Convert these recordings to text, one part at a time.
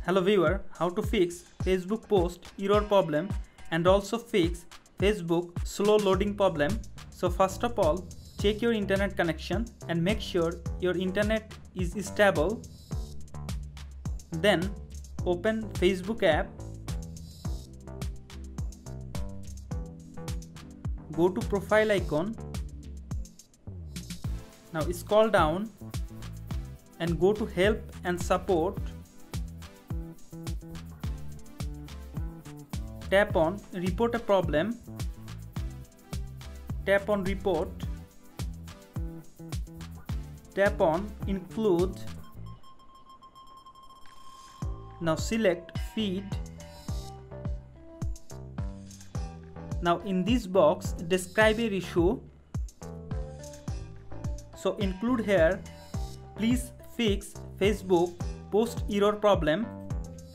Hello viewer, how to fix Facebook post error problem and also fix Facebook slow loading problem. So first of all, check your internet connection and make sure your internet is stable. Then open Facebook app. Go to profile icon. Now scroll down and go to help and support. Tap on report a problem. Tap on report. Tap on include. Now select feed. Now in this box describe your issue. So include here, please fix Facebook post error problem,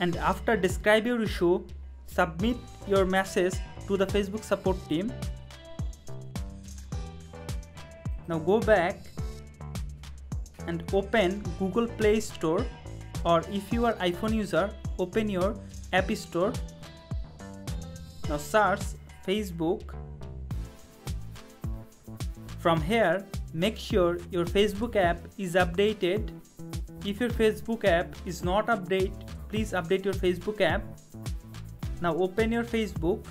and after describe your issue, submit your message to the Facebook support team. Now go back and open Google Play Store, or if you are iPhone user, open your App Store. Now search Facebook. From here, make sure your Facebook app is updated. If your Facebook app is not updated, please update your Facebook app. Now open your Facebook.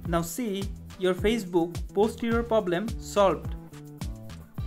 Now see your Facebook post error problem solved.